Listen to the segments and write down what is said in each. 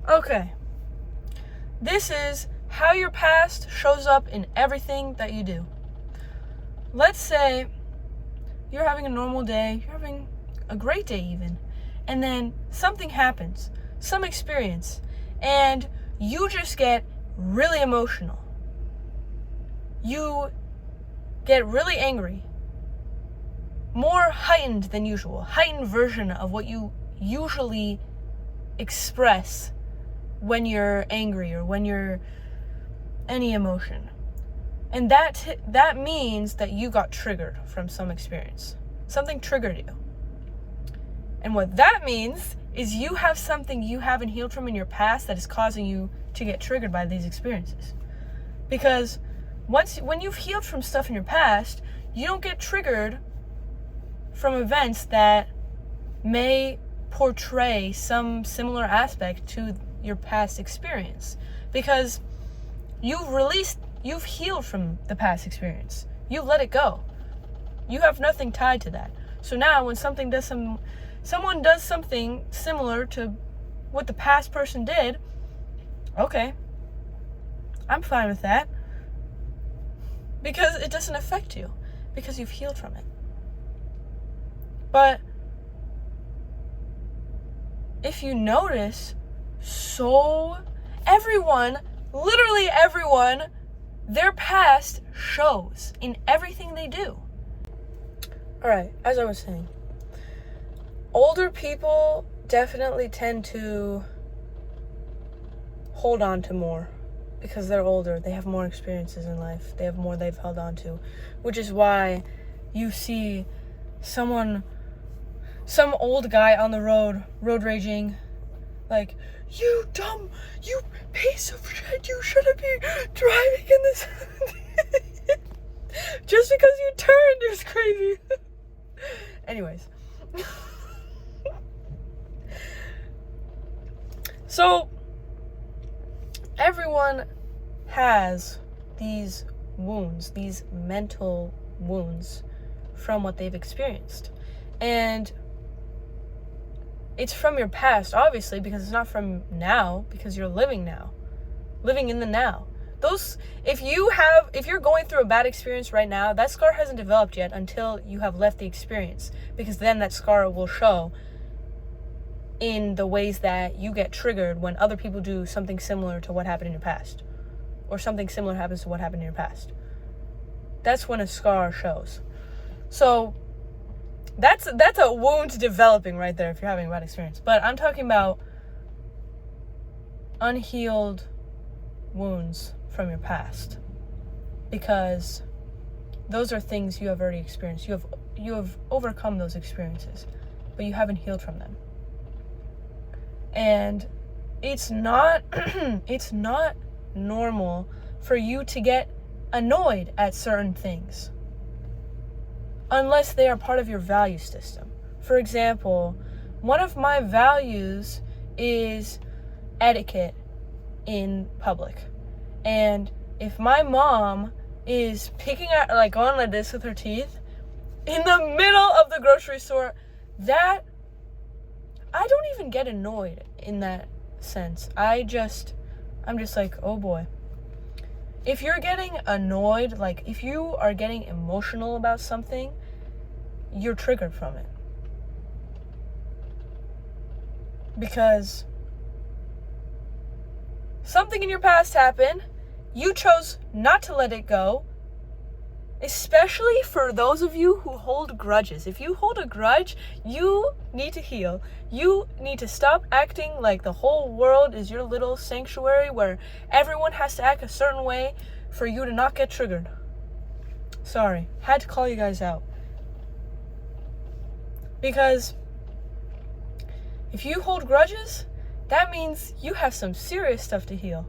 Okay. This is how your past shows up in everything that you do. Let's say you're having a normal day, you're having a great day even, and then something happens, some experience, and you just get really emotional. You get really angry. More heightened than usual, heightened version of what you usually express when you're angry or when you're any emotion. And that means that you got triggered from some experience. Something triggered you. And what that means is you have something you haven't healed from in your past that is causing you to get triggered by these experiences. Because when you've healed from stuff in your past, you don't get triggered from events that may portray some similar aspect to your past experience, because you've healed from the past experience. You've let it go. You have nothing tied to that. So now when someone does something similar to what the past person did, okay, I'm fine with that, because it doesn't affect you, because you've healed from it. But if you notice, literally everyone, their past shows in everything they do. Alright, as I was saying, older people definitely tend to hold on to more because they're older. They have more experiences in life. They have more they've held on to, which is why you see some old guy on the road raging, like, you piece of shit, you shouldn't be driving in this. Just because you turned is crazy. Anyways. So, everyone has these wounds, these mental wounds from what they've experienced. And it's from your past, obviously, because it's not from now, because you're living in the now. If you're going through a bad experience right now, that scar hasn't developed yet until you have left the experience, because then that scar will show in the ways that you get triggered when other people do something similar to what happened in your past, or something similar happens to what happened in your past. That's when a scar shows. So that's a wound developing right there if you're having a bad experience. But I'm talking about unhealed wounds from your past, because those are things you have already experienced. You have overcome those experiences, but you haven't healed from them. And it's not normal for you to get annoyed at certain things unless they are part of your value system. For example, one of my values is etiquette in public. And if my mom is picking out, like, going like this with her teeth in the middle of the grocery store, that I don't even get annoyed in that sense. I'm just like, oh boy. If you're getting annoyed, like if you are getting emotional about something, you're triggered from it. Because something in your past happened, you chose not to let it go. Especially for those of you who hold grudges. If you hold a grudge, you need to heal. You need to stop acting like the whole world is your little sanctuary where everyone has to act a certain way for you to not get triggered. Sorry, had to call you guys out. Because if you hold grudges, that means you have some serious stuff to heal.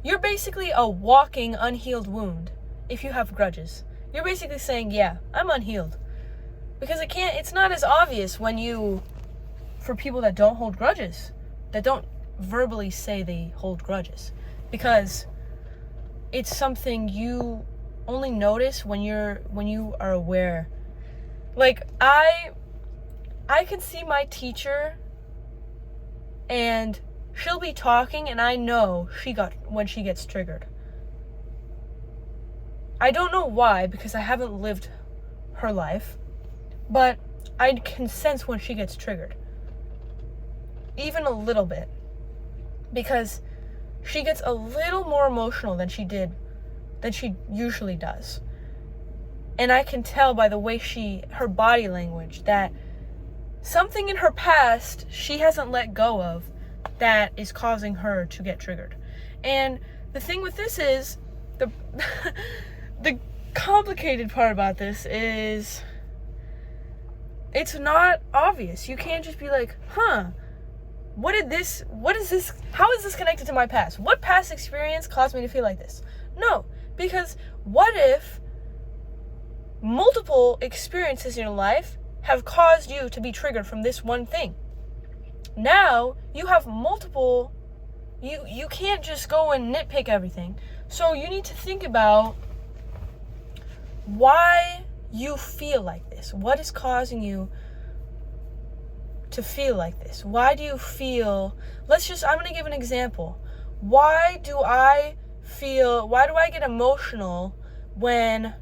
You're basically a walking unhealed wound. If you have grudges, you're basically saying, yeah, I'm unhealed. Because it's not as obvious for people that don't hold grudges, that don't verbally say they hold grudges. Because it's something you only notice when you are aware. Like, I can see my teacher and she'll be talking, and I know when she gets triggered. I don't know why, because I haven't lived her life, but I can sense when she gets triggered. Even a little bit. Because she gets a little more emotional than she usually does. And I can tell by the way her body language, that something in her past she hasn't let go of that is causing her to get triggered. And the thing with this is, the complicated part about this is, it's not obvious. You can't just be like, how is this connected to my past? What past experience caused me to feel like this? No, because what if multiple experiences in your life have caused you to be triggered from this one thing? Now, you have multiple, you can't just go and nitpick everything. So you need to think about why you feel like this. What is causing you to feel like this? Why do you feel, I'm going to give an example. Why do I get emotional when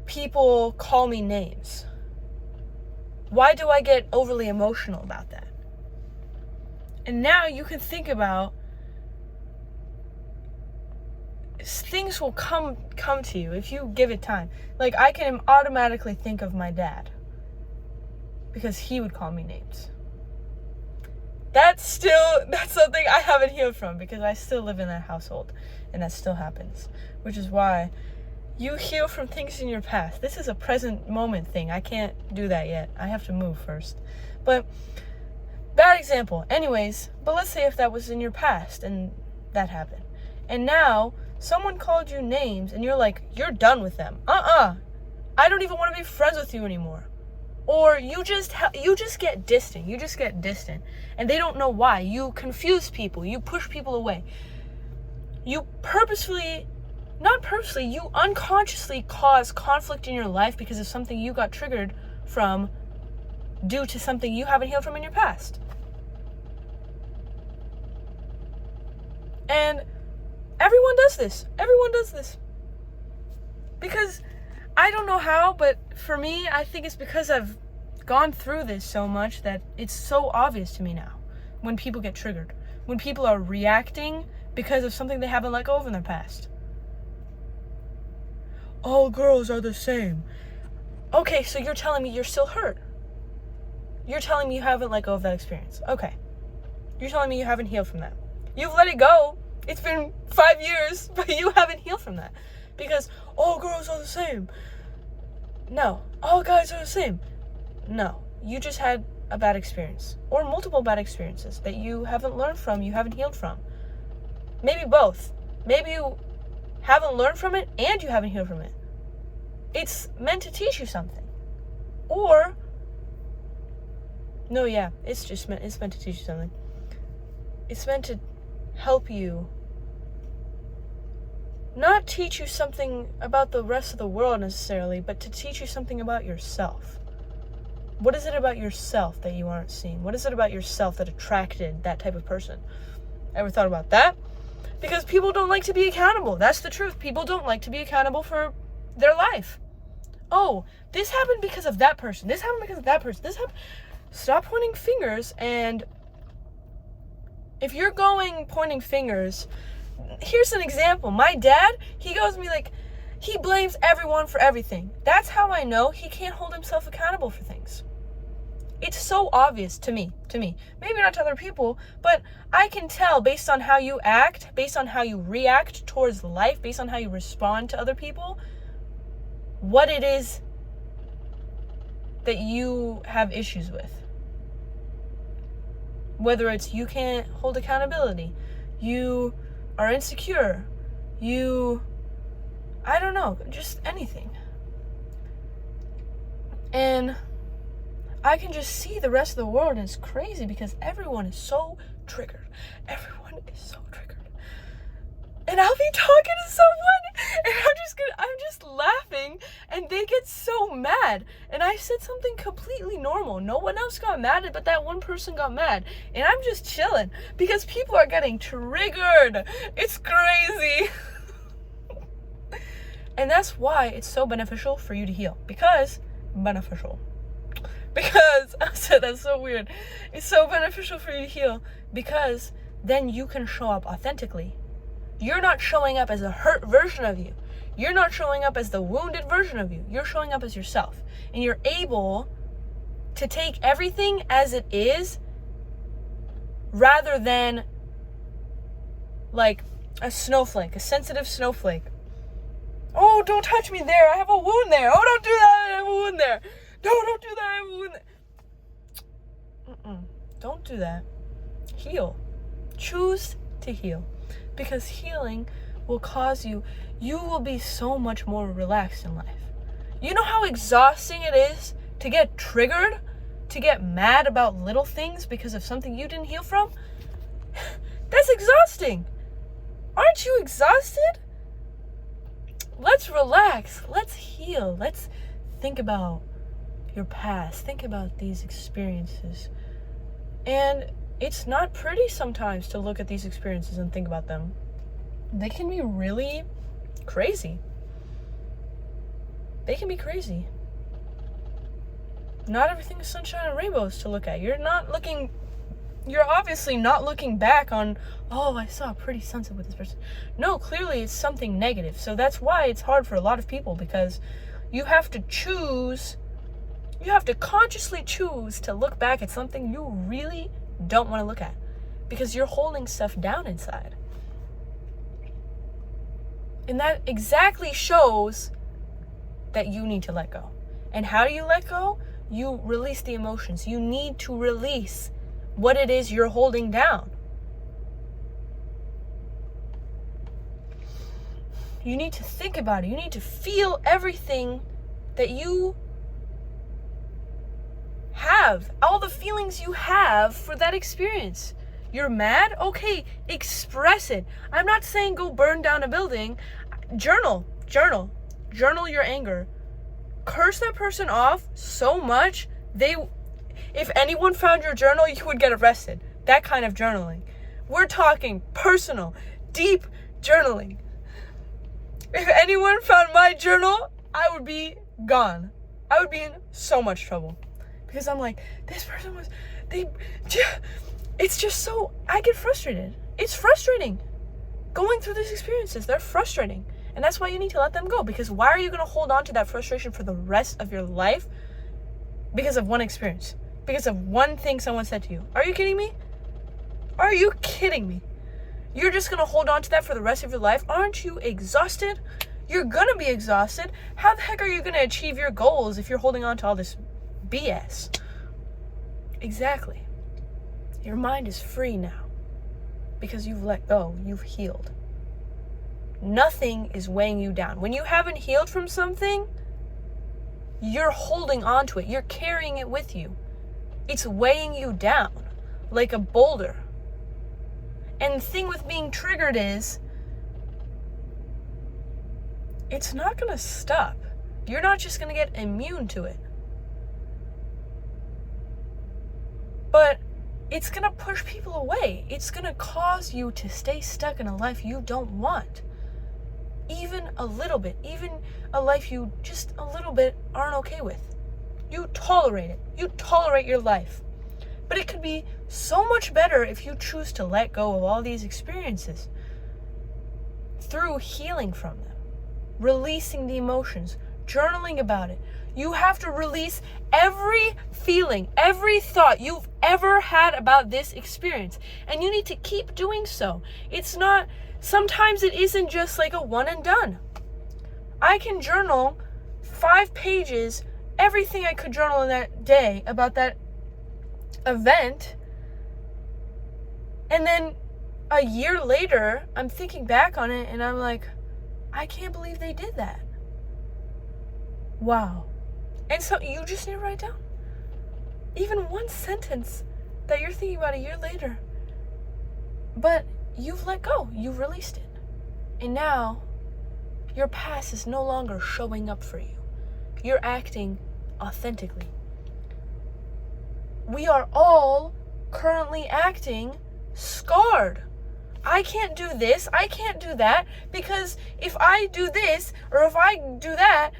people call me names? Why do I get overly emotional about that? And now you can think about, things will come to you if you give it time. Like, I can automatically think of my dad, because he would call me names. That's something I haven't healed from, because I still live in that household, and that still happens. Which is why you heal from things in your past. This is a present moment thing. I can't do that yet. I have to move first. But, bad example. Anyways, but let's say if that was in your past, and that happened. And now, someone called you names, and you're like, you're done with them. I don't even want to be friends with you anymore. Or you just get distant. You just get distant. And they don't know why. You confuse people. You push people away. You you unconsciously cause conflict in your life because of something you got triggered from due to something you haven't healed from in your past. And everyone does this. Because I don't know how, but for me, I think it's because I've gone through this so much that it's so obvious to me now when people get triggered. When people are reacting because of something they haven't let go of in their past. All girls are the same. Okay, so you're telling me you're still hurt. You're telling me you haven't let go of that experience. Okay. You're telling me you haven't healed from that. You've let it go. It's been 5 years, but you haven't healed from that. Because all girls are the same. No. All guys are the same. No. You just had a bad experience. Or multiple bad experiences that you haven't learned from, you haven't healed from. Maybe both. Maybe you haven't learned from it and you haven't healed from it. It's meant to teach you something. Or, no, yeah, it's meant to teach you something. It's meant to help you, not teach you something about the rest of the world necessarily, but to teach you something about yourself. What is it about yourself that you aren't seeing? What is it about yourself that attracted that type of person? Ever thought about that? Because people don't like to be accountable. That's the truth. People don't like to be accountable for their life. Oh, this happened because of that person. This happened because of that person. This happened. Stop pointing fingers. And if you're pointing fingers, here's an example. My dad, he goes to me like, he blames everyone for everything. That's how I know he can't hold himself accountable for things. It's so obvious to me. Maybe not to other people, but I can tell based on how you act, based on how you react towards life, based on how you respond to other people, what it is that you have issues with. Whether it's you can't hold accountability, you are insecure, I don't know, just anything. And I can just see the rest of the world, and it's crazy because everyone is so triggered. and I'll be talking to someone and I'm just laughing and they get so mad. And I said something completely normal. No one else got mad, but that one person got mad. And I'm just chilling because people are getting triggered. It's crazy. And that's why it's so beneficial for you to heal. Because I said that's so weird. It's so beneficial for you to heal because then you can show up authentically. You're not showing up as a hurt version of you. You're not showing up as the wounded version of you. You're showing up as yourself. And you're able to take everything as it is rather than like a snowflake, a sensitive snowflake. Oh, don't touch me there. I have a wound there. Oh, don't do that. I have a wound there. No, don't do that. I have a wound there. Don't do that. Heal. Choose to heal. Because healing will cause you will be so much more relaxed in life. You know how exhausting it is to get triggered, to get mad about little things because of something you didn't heal from? That's exhausting. Aren't you exhausted? Let's relax. Let's heal. Let's think about your past. Think about these experiences. And it's not pretty sometimes to look at these experiences and think about them. They can be really crazy. They can be crazy. Not everything is sunshine and rainbows to look at. You're obviously not looking back on, oh, I saw a pretty sunset with this person. No, clearly it's something negative. So that's why it's hard for a lot of people, because you have to consciously choose to look back at something you really don't want to look at, because you're holding stuff down inside. And that exactly shows that you need to let go. And how do you let go? You release the emotions. You need to release what it is you're holding down. You need to think about it. You need to feel everything that you have, all the feelings you have for that experience. You're mad? Okay, express it. I'm not saying go burn down a building. Journal your anger. Curse that person off so much, if anyone found your journal, you would get arrested. That kind of journaling. We're talking personal, deep journaling. If anyone found my journal, I would be gone. I would be in so much trouble. Because I'm like, this person it's just so, I get frustrated. It's frustrating. Going through these experiences, they're frustrating. And that's why you need to let them go. Because why are you going to hold on to that frustration for the rest of your life? Because of one experience. Because of one thing someone said to you. Are you kidding me? Are you kidding me? You're just going to hold on to that for the rest of your life? Aren't you exhausted? You're going to be exhausted. How the heck are you going to achieve your goals if you're holding on to all this BS? Exactly. Your mind is free now because you've let go. You've healed. Nothing is weighing you down. When you haven't healed from something, you're holding on to it. You're carrying it with you. It's weighing you down like a boulder. And the thing with being triggered is, it's not going to stop. You're not just going to get immune to it. But it's going to push people away. It's going to cause you to stay stuck in a life you don't want. Even a little bit. Even a life you just a little bit aren't okay with. You tolerate it. You tolerate your life. But it could be so much better if you choose to let go of all these experiences through healing from them, releasing the emotions, journaling about it. You have to release every feeling, every thought you've ever had about this experience. And you need to keep doing so. Sometimes it isn't just like a one and done. I can journal 5 pages, everything I could journal in that day about that event. And then a year later, I'm thinking back on it and I'm like, I can't believe they did that. Wow. And so you just need to write down even one sentence that you're thinking about a year later. But you've let go. You've released it. And now, your past is no longer showing up for you. You're acting authentically. We are all currently acting scarred. I can't do this, I can't do that, because if I do this, or if I do that,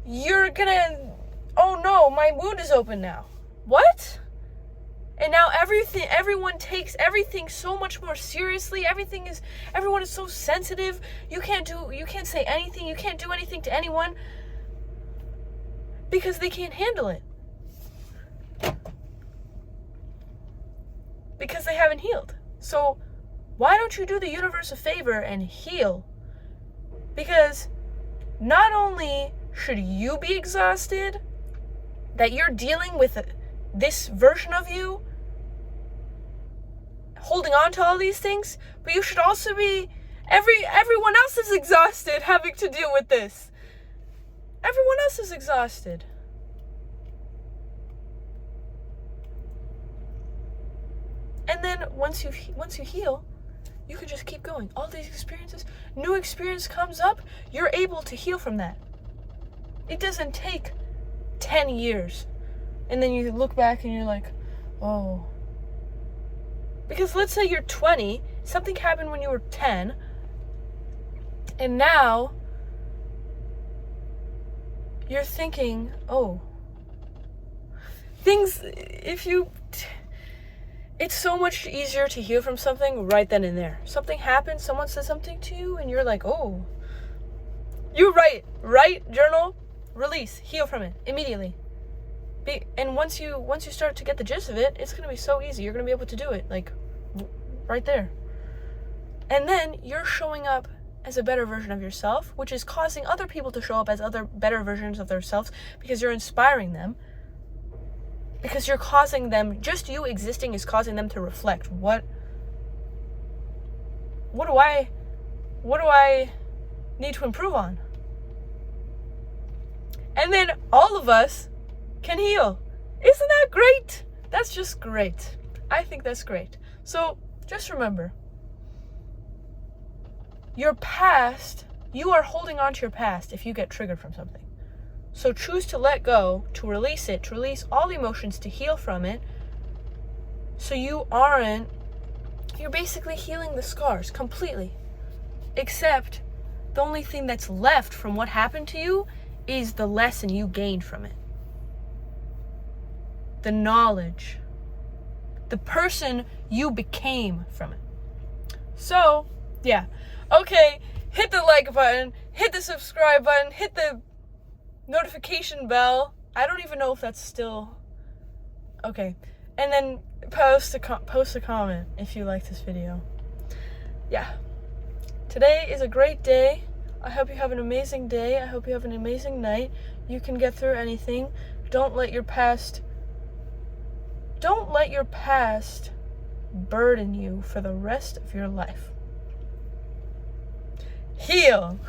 you're gonna, oh no, my wound is open now. What? And now everyone takes everything so much more seriously. Everyone is so sensitive. You can't say anything, you can't do anything to anyone because they can't handle it. Because they haven't healed. So why don't you do the universe a favor and heal? Because not only should you be exhausted that you're dealing with this version of you, holding on to all these things, but you should also be, everyone else is exhausted having to deal with this. Everyone else is exhausted. And then once you heal, you can just keep going. All these experiences, new experience comes up, you're able to heal from that. It doesn't take 10 years. And then you look back and you're like, oh. Because let's say you're 20, something happened when you were 10, and now you're thinking, oh, it's so much easier to heal from something right then and there. Something happens, someone says something to you, and you're like, oh. You write, journal, release, heal from it immediately. And once you start to get the gist of it, it's going to be so easy. You're going to be able to do it, like, right there. And then you're showing up as a better version of yourself, which is causing other people to show up as other better versions of themselves because you're inspiring them. Because you're causing them, just you existing is causing them to reflect. What do I need to improve on? And then all of us can heal. Isn't that great? That's just great. I think that's great. So just remember, your past, you are holding on to your past if you get triggered from something. So choose to let go, to release it, to release all the emotions, to heal from it. So you're basically healing the scars completely. Except the only thing that's left from what happened to you is the lesson you gained from it. The knowledge. The person you became from it. So, yeah. Okay, hit the like button, hit the subscribe button, hit the notification bell. I don't even know if that's still okay. And then post a comment if you like this video. Yeah. Today is a great day. I hope you have an amazing day. I hope you have an amazing night. You can get through anything. Don't let your past burden you for the rest of your life. Heal.